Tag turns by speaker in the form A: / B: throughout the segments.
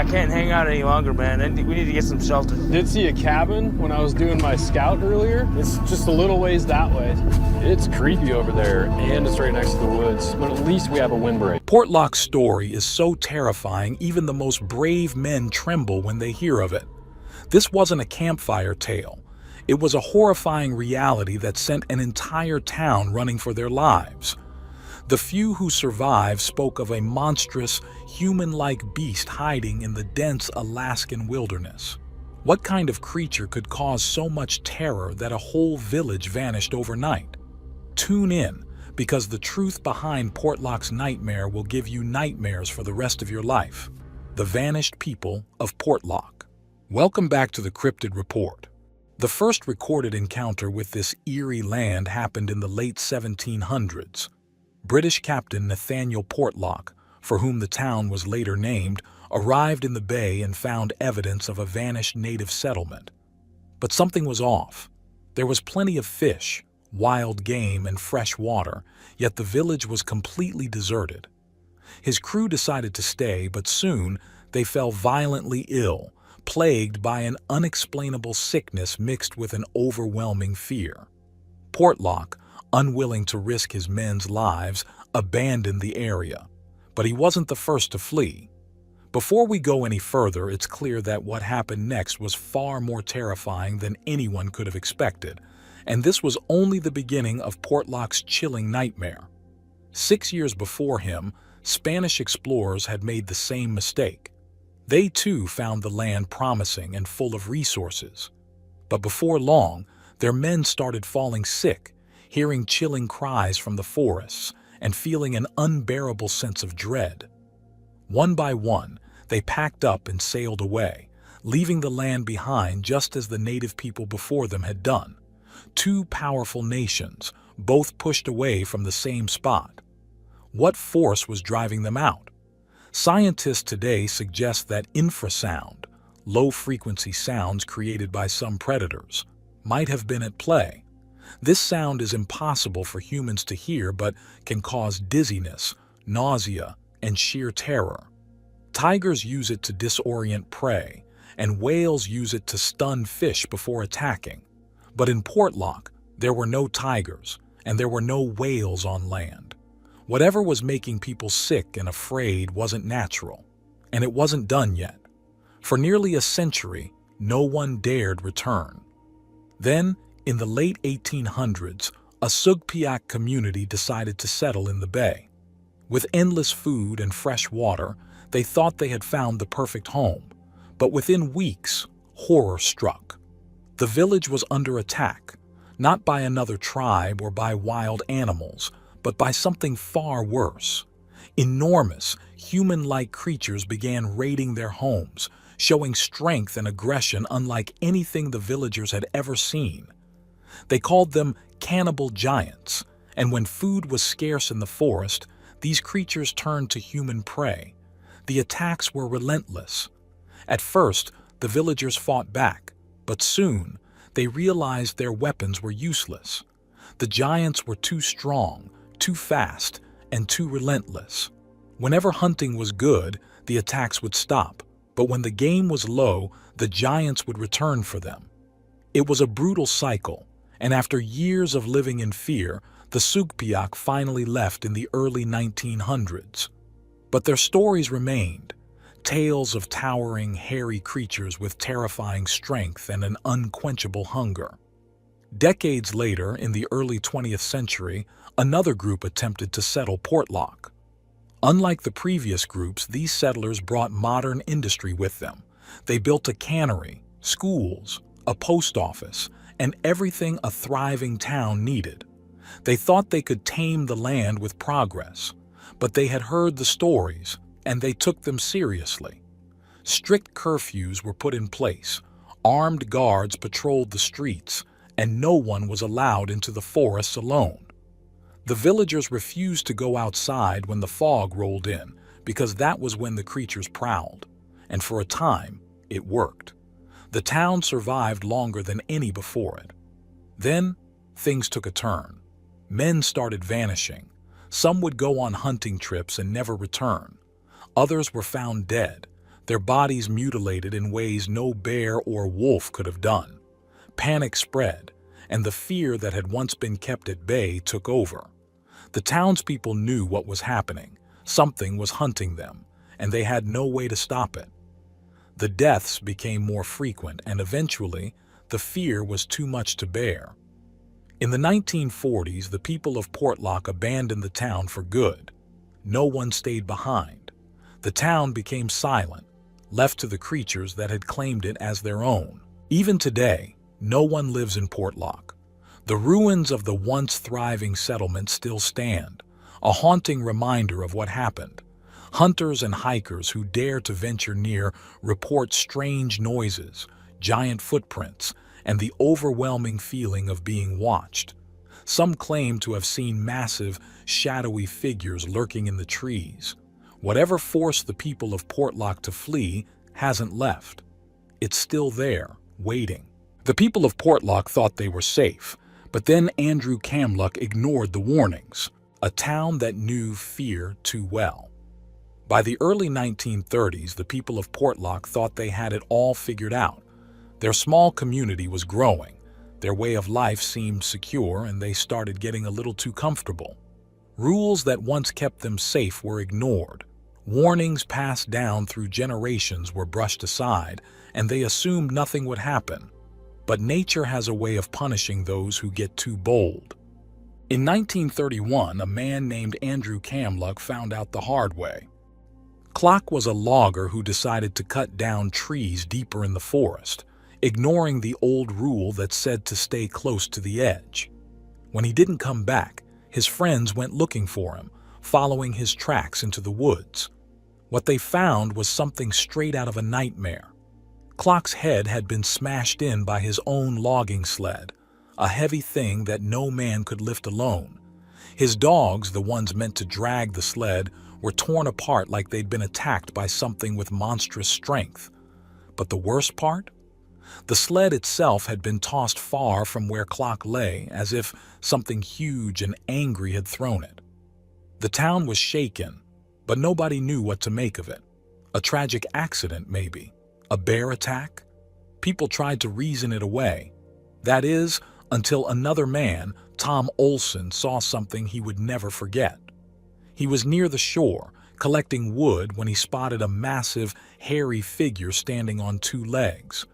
A: I can't hang out any longer, man. We need to get some shelter.
B: Did see a cabin when I was doing my scout earlier. It's just a little ways that way. It's creepy over there, and it's right next to the woods, but at least we have a windbreak.
C: Portlock's story is so terrifying, even the most brave men tremble when they hear of it. This wasn't a campfire tale. It was a horrifying reality that sent an entire town running for their lives. The few who survived spoke of a monstrous, human-like beast hiding in the dense Alaskan wilderness. What kind of creature could cause so much terror that a whole village vanished overnight? Tune in, because the truth behind Portlock's nightmare will give you nightmares for the rest of your life. The Vanished People of Portlock. Welcome back to the Cryptid Report. The first recorded encounter with this eerie land happened in the late 1700s. British Captain Nathaniel Portlock, for whom the town was later named, arrived in the bay and found evidence of a vanished native settlement. But something was off. There was plenty of fish, wild game, and fresh water, yet the village was completely deserted. His crew decided to stay, but soon they fell violently ill, plagued by an unexplainable sickness mixed with an overwhelming fear. Portlock, unwilling to risk his men's lives, abandoned the area. But he wasn't the first to flee. Before we go any further, it's clear that what happened next was far more terrifying than anyone could have expected, and this was only the beginning of Portlock's chilling nightmare. 6 years before him, Spanish explorers had made the same mistake. They too found the land promising and full of resources. But before long, their men started falling sick, hearing chilling cries from the forests and feeling an unbearable sense of dread. One by one, they packed up and sailed away, leaving the land behind just as the native people before them had done. Two powerful nations, both pushed away from the same spot. What force was driving them out? Scientists today suggest that infrasound, low-frequency sounds created by some predators, might have been at play. This sound is impossible for humans to hear but can cause dizziness, nausea, and sheer terror. Tigers use it to disorient prey, and whales use it to stun fish before attacking. But in Portlock, there were no tigers, and there were no whales on land. Whatever was making people sick and afraid wasn't natural, and it wasn't done yet. For nearly a century, no one dared return. Then, in the late 1800s, a Sugpiaq community decided to settle in the bay. With endless food and fresh water, they thought they had found the perfect home. But within weeks, horror struck. The village was under attack, not by another tribe or by wild animals, but by something far worse. Enormous, human-like creatures began raiding their homes, showing strength and aggression unlike anything the villagers had ever seen. They called them cannibal giants, and when food was scarce in the forest, these creatures turned to human prey. The attacks were relentless. At first, the villagers fought back, but soon they realized their weapons were useless. The giants were too strong, too fast, and too relentless. Whenever hunting was good, the attacks would stop, but when the game was low, the giants would return for them. It was a brutal cycle, and after years of living in fear, the Sugpiaq finally left in the early 1900s. But their stories remained, tales of towering, hairy creatures with terrifying strength and an unquenchable hunger. Decades later, in the early 20th century, another group attempted to settle Portlock. Unlike the previous groups, these settlers brought modern industry with them. They built a cannery, schools, a post office, and everything a thriving town needed. They thought they could tame the land with progress, but they had heard the stories, and they took them seriously. Strict curfews were put in place, armed guards patrolled the streets, and no one was allowed into the forests alone. The villagers refused to go outside when the fog rolled in, because that was when the creatures prowled, and for a time, it worked. The town survived longer than any before it. Then, things took a turn. Men started vanishing. Some would go on hunting trips and never return. Others were found dead. their bodies mutilated in ways no bear or wolf could have done. Panic spread, and the fear that had once been kept at bay took over. The townspeople knew what was happening. Something was hunting them, and they had no way to stop it. The deaths became more frequent, and eventually, the fear was too much to bear. In the 1940s, the people of Portlock abandoned the town for good. No one stayed behind. The town became silent, left to the creatures that had claimed it as their own. Even today, no one lives in Portlock. The ruins of the once thriving settlement still stand, a haunting reminder of what happened. Hunters and hikers who dare to venture near report strange noises, giant footprints, and the overwhelming feeling of being watched. Some claim to have seen massive, shadowy figures lurking in the trees. Whatever forced the people of Portlock to flee hasn't left. It's still there, waiting. The people of Portlock thought they were safe, but then Andrew Camluck ignored the warnings, a town that knew fear too well. By the early 1930s, the people of Portlock thought they had it all figured out. Their small community was growing, their way of life seemed secure, and they started getting a little too comfortable. Rules that once kept them safe were ignored. Warnings passed down through generations were brushed aside, and they assumed nothing would happen. But nature has a way of punishing those who get too bold. In 1931, a man named Andrew Camluck found out the hard way. Clock was a logger who decided to cut down trees deeper in the forest, ignoring the old rule that said to stay close to the edge. When he didn't come back, his friends went looking for him, following his tracks into the woods. What they found was something straight out of a nightmare. Clock's head had been smashed in by his own logging sled, a heavy thing that no man could lift alone. His dogs, the ones meant to drag the sled, were torn apart like they'd been attacked by something with monstrous strength. But the worst part? The sled itself had been tossed far from where Clock lay, as if something huge and angry had thrown it. The town was shaken, but nobody knew what to make of it. A tragic accident, maybe. A bear attack? People tried to reason it away. That is, until another man, Tom Olson, saw something he would never forget. He was near the shore, collecting wood, when he spotted a massive, hairy figure standing on two legs.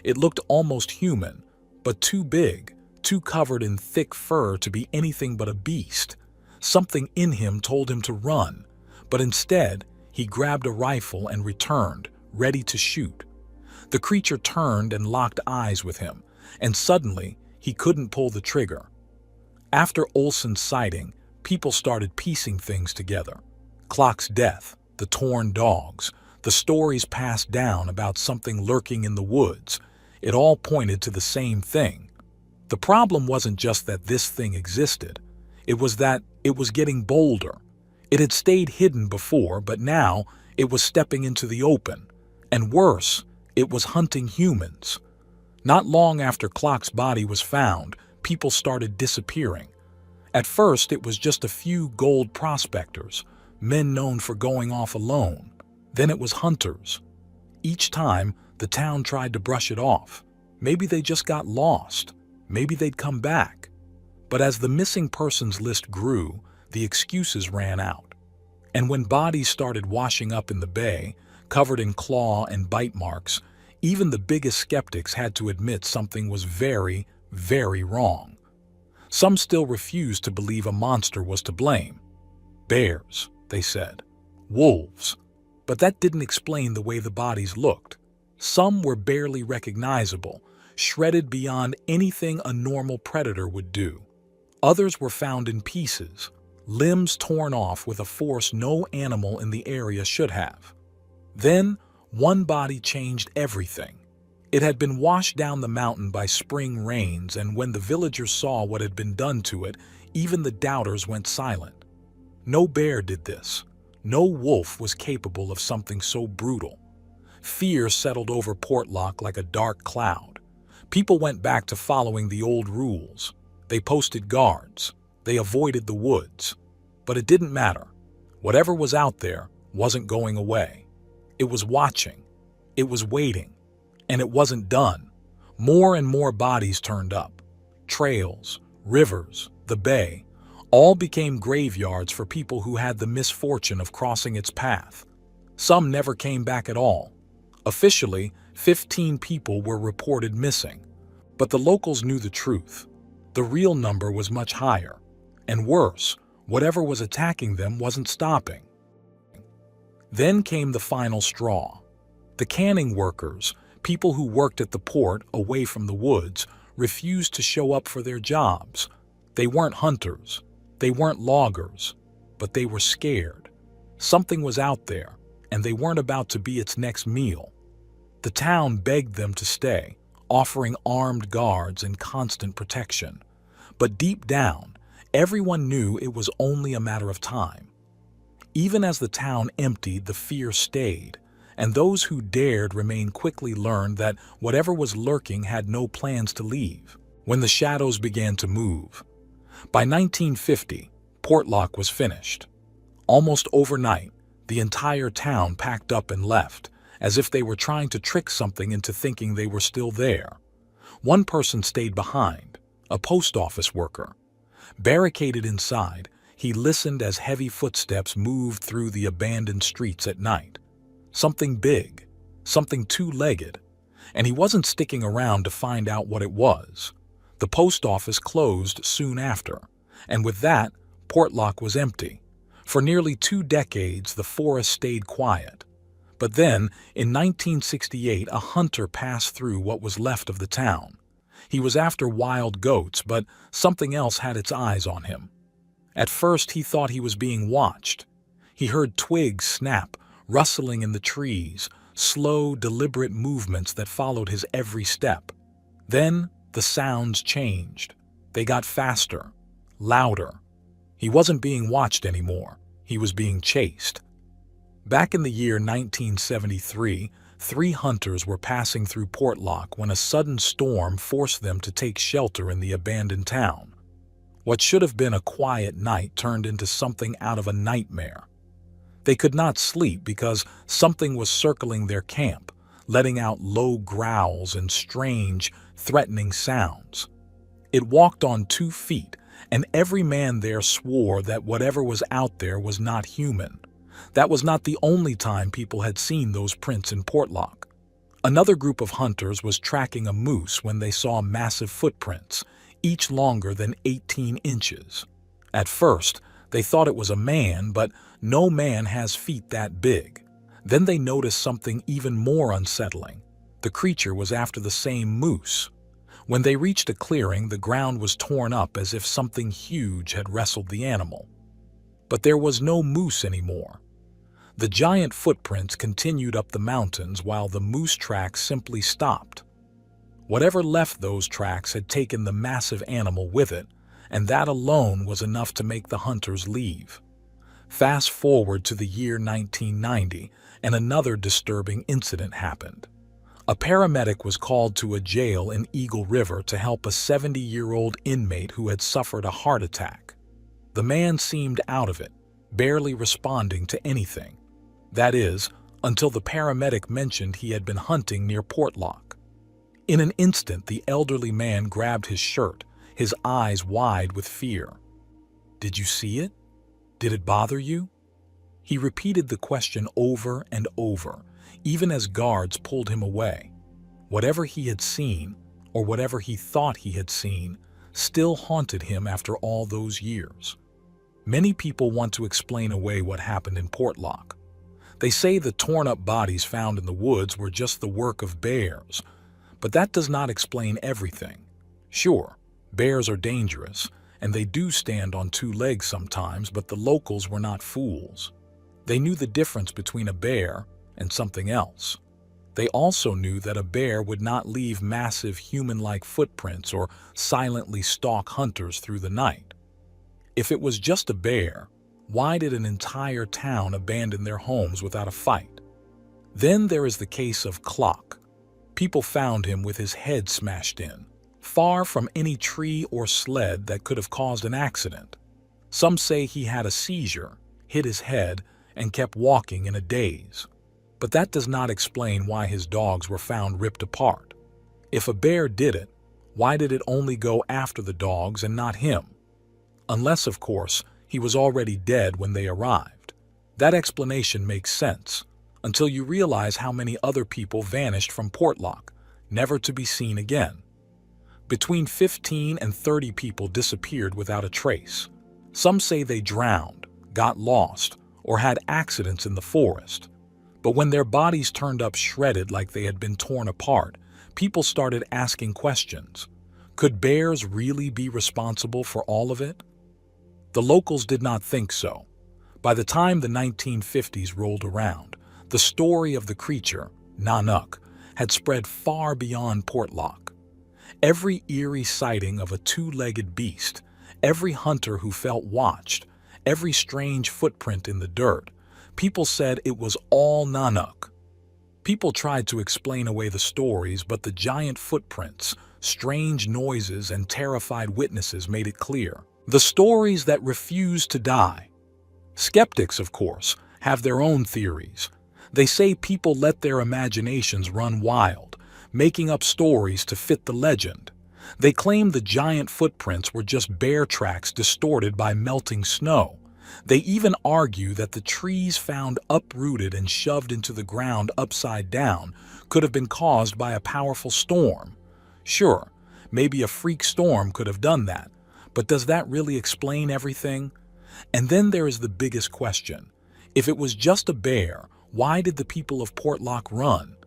C: It looked almost human, but too big, too covered in thick fur to be anything but a beast. Something in him told him to run, but instead, he grabbed a rifle and returned, ready to shoot. The creature turned and locked eyes with him, and suddenly, he couldn't pull the trigger. After Olson's sighting, people started piecing things together. Clock's death, the torn dogs, the stories passed down about something lurking in the woods. It all pointed to the same thing. The problem wasn't just that this thing existed. It was that it was getting bolder. It had stayed hidden before, but now it was stepping into the open. And worse, it was hunting humans. Not long after Clock's body was found, people started disappearing. At first, it was just a few gold prospectors, men known for going off alone. Then it was hunters. Each time, the town tried to brush it off. Maybe they just got lost. Maybe they'd come back. But as the missing persons list grew, the excuses ran out. And when bodies started washing up in the bay, covered in claw and bite marks, even the biggest skeptics had to admit something was very, very wrong. Some still refused to believe a monster was to blame. Bears, they said. Wolves. But that didn't explain the way the bodies looked. Some were barely recognizable, shredded beyond anything a normal predator would do. Others were found in pieces, limbs torn off with a force no animal in the area should have. Then, one body changed everything. It had been washed down the mountain by spring rains, and when the villagers saw what had been done to it, even the doubters went silent. No bear did this. No wolf was capable of something so brutal. Fear settled over Portlock like a dark cloud. People went back to following the old rules. They posted guards. They avoided the woods. But it didn't matter. Whatever was out there wasn't going away. It was watching, It was waiting, and it wasn't done. More and more bodies turned up. Trails, rivers, the bay, all became graveyards for people who had the misfortune of crossing its path. Some never came back at all. Officially, 15 people were reported missing, but the locals knew the truth. The real number was much higher, and worse, whatever was attacking them wasn't stopping. Then came the final straw. The canning workers, people who worked at the port away from the woods, refused to show up for their jobs. They weren't hunters, they weren't loggers, but they were scared. Something was out there, and they weren't about to be its next meal. The town begged them to stay, offering armed guards and constant protection. But deep down, everyone knew it was only a matter of time. Even as the town emptied, the fear stayed, and those who dared remain quickly learned that whatever was lurking had no plans to leave. When the shadows began to move. By 1950, Portlock was finished. Almost overnight, the entire town packed up and left, as if they were trying to trick something into thinking they were still there. One person stayed behind, a post office worker. Barricaded inside, he listened as heavy footsteps moved through the abandoned streets at night. Something big, something two-legged, and he wasn't sticking around to find out what it was. The post office closed soon after, and with that, Portlock was empty. For nearly 2 decades, the forest stayed quiet. But then, in 1968, a hunter passed through what was left of the town. He was after wild goats, but something else had its eyes on him. At first, he thought he was being watched. He heard twigs snap, rustling in the trees, slow, deliberate movements that followed his every step. Then, the sounds changed. They got faster, louder. He wasn't being watched anymore. He was being chased. Back in the year 1973, 3 hunters were passing through Portlock when a sudden storm forced them to take shelter in the abandoned town. What should have been a quiet night turned into something out of a nightmare. They could not sleep because something was circling their camp, letting out low growls and strange, threatening sounds. It walked on 2 feet, and every man there swore that whatever was out there was not human. That was not the only time people had seen those prints in Portlock. Another group of hunters was tracking a moose when they saw massive footprints, each longer than 18 inches. At first, they thought it was a man, but no man has feet that big. Then they noticed something even more unsettling. The creature was after the same moose. When they reached a clearing, the ground was torn up as if something huge had wrestled the animal. But there was no moose anymore. The giant footprints continued up the mountains while the moose tracks simply stopped. Whatever left those tracks had taken the massive animal with it, and that alone was enough to make the hunters leave. Fast forward to the year 1990, and another disturbing incident happened. A paramedic was called to a jail in Eagle River to help a 70-year-old inmate who had suffered a heart attack. The man seemed out of it, barely responding to anything. That is, until the paramedic mentioned he had been hunting near Portlock. In an instant, the elderly man grabbed his shirt, his eyes wide with fear. "Did you see it? Did it bother you?" He repeated the question over and over, even as guards pulled him away. Whatever he had seen, or whatever he thought he had seen, still haunted him after all those years. Many people want to explain away what happened in Portlock. They say the torn-up bodies found in the woods were just the work of bears, but that does not explain everything. Sure, bears are dangerous, and they do stand on 2 legs sometimes, but the locals were not fools. They knew the difference between a bear and something else. They also knew that a bear would not leave massive human-like footprints or silently stalk hunters through the night. If it was just a bear, why did an entire town abandon their homes without a fight? Then there is the case of Clock. People found him with his head smashed in, far from any tree or sled that could have caused an accident. Some say he had a seizure, hit his head, and kept walking in a daze. But that does not explain why his dogs were found ripped apart. If a bear did it, why did it only go after the dogs and not him? Unless, of course, he was already dead when they arrived. That explanation makes sense, until you realize how many other people vanished from Portlock, never to be seen again. Between 15 and 30 people disappeared without a trace. Some say they drowned, got lost, or had accidents in the forest. But when their bodies turned up shredded like they had been torn apart, people started asking questions. Could bears really be responsible for all of it? The locals did not think so. By the time the 1950s rolled around, the story of the creature, Nanook, had spread far beyond Portlock. Every eerie sighting of a two-legged beast, every hunter who felt watched, every strange footprint in the dirt, people said it was all Nanook. People tried to explain away the stories, but the giant footprints, strange noises, and terrified witnesses made it clear. The stories that refused to die. Skeptics, of course, have their own theories. They say people let their imaginations run wild, making up stories to fit the legend. They claim the giant footprints were just bear tracks distorted by melting snow. They even argue that the trees found uprooted and shoved into the ground upside down could have been caused by a powerful storm. Sure, maybe a freak storm could have done that, but does that really explain everything? And then there is the biggest question. If it was just a bear, why did the people of Portlock run?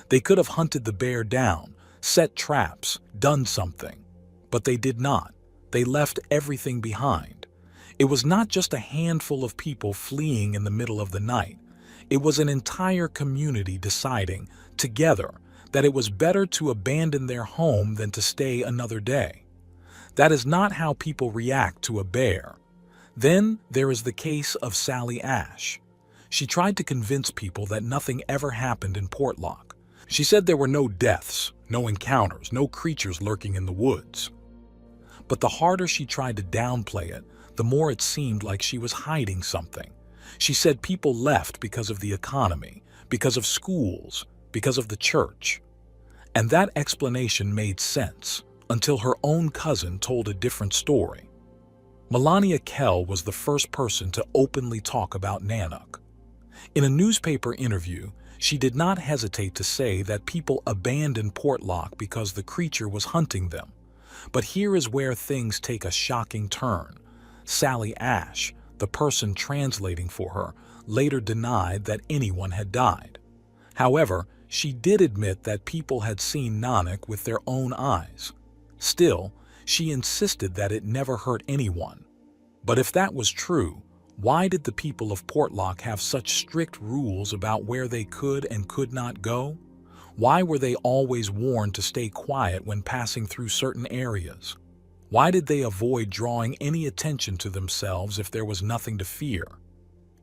C: They could have hunted the bear down, set traps, done something. But they did not. They left everything behind. It was not just a handful of people fleeing in the middle of the night. It was an entire community deciding, together, that it was better to abandon their home than to stay another day. That is not how people react to a bear. Then there is the case of Sally Ash. She tried to convince people that nothing ever happened in Portlock. She said there were no deaths, no encounters, no creatures lurking in the woods. But the harder she tried to downplay it, the more it seemed like she was hiding something. She said people left because of the economy, because of schools, because of the church. And that explanation made sense, until her own cousin told a different story. Melania Kell was the first person to openly talk about Nanook. In a newspaper interview, she did not hesitate to say that people abandoned Portlock because the creature was hunting them. But here is where things take a shocking turn. Sally Ash, the person translating for her, later denied that anyone had died. However, she did admit that people had seen Nanook with their own eyes. Still, she insisted that it never hurt anyone. But if that was true, why did the people of Portlock have such strict rules about where they could and could not go? Why were they always warned to stay quiet when passing through certain areas? Why did they avoid drawing any attention to themselves if there was nothing to fear?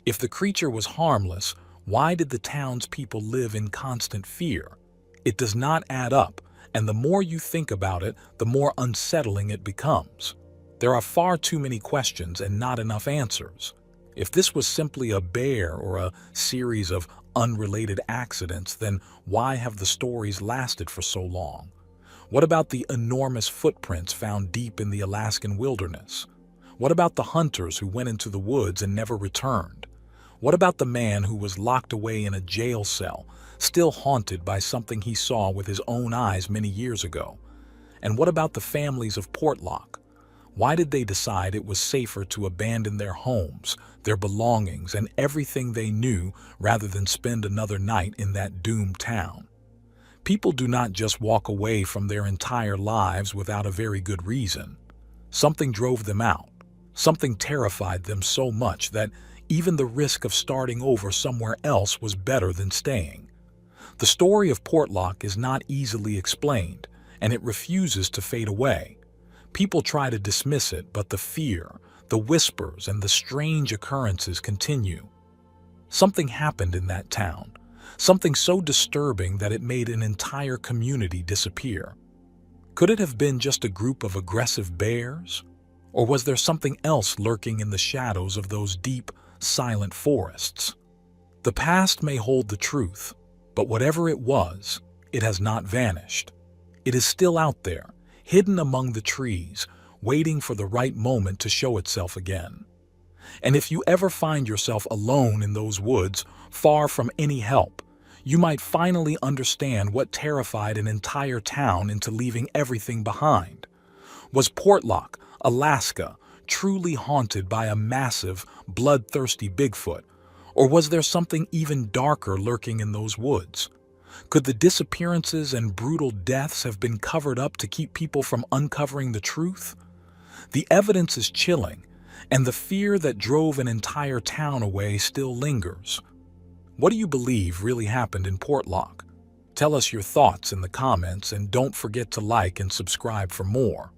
C: If the creature was harmless, why did the townspeople live in constant fear? It does not add up, and the more you think about it, the more unsettling it becomes. There are far too many questions and not enough answers. If this was simply a bear or a series of unrelated accidents, then why have the stories lasted for so long? What about the enormous footprints found deep in the Alaskan wilderness? What about the hunters who went into the woods and never returned? What about the man who was locked away in a jail cell, still haunted by something he saw with his own eyes many years ago? And what about the families of Portlock? Why did they decide it was safer to abandon their homes, their belongings, and everything they knew rather than spend another night in that doomed town? People do not just walk away from their entire lives without a very good reason. Something drove them out. Something terrified them so much that even the risk of starting over somewhere else was better than staying. The story of Portlock is not easily explained, and it refuses to fade away. People try to dismiss it, but the fear, the whispers, and the strange occurrences continue. Something happened in that town, something so disturbing that it made an entire community disappear. Could it have been just a group of aggressive bears? Or was there something else lurking in the shadows of those deep, silent forests? The past may hold the truth, but whatever it was, it has not vanished. It is still out there, hidden among the trees, waiting for the right moment to show itself again. And if you ever find yourself alone in those woods, far from any help, you might finally understand what terrified an entire town into leaving everything behind. Was Portlock, Alaska, truly haunted by a massive, bloodthirsty Bigfoot? Or was there something even darker lurking in those woods? Could the disappearances and brutal deaths have been covered up to keep people from uncovering the truth? The evidence is chilling, and the fear that drove an entire town away still lingers. What do you believe really happened in Portlock? Tell us your thoughts in the comments, and don't forget to like and subscribe for more.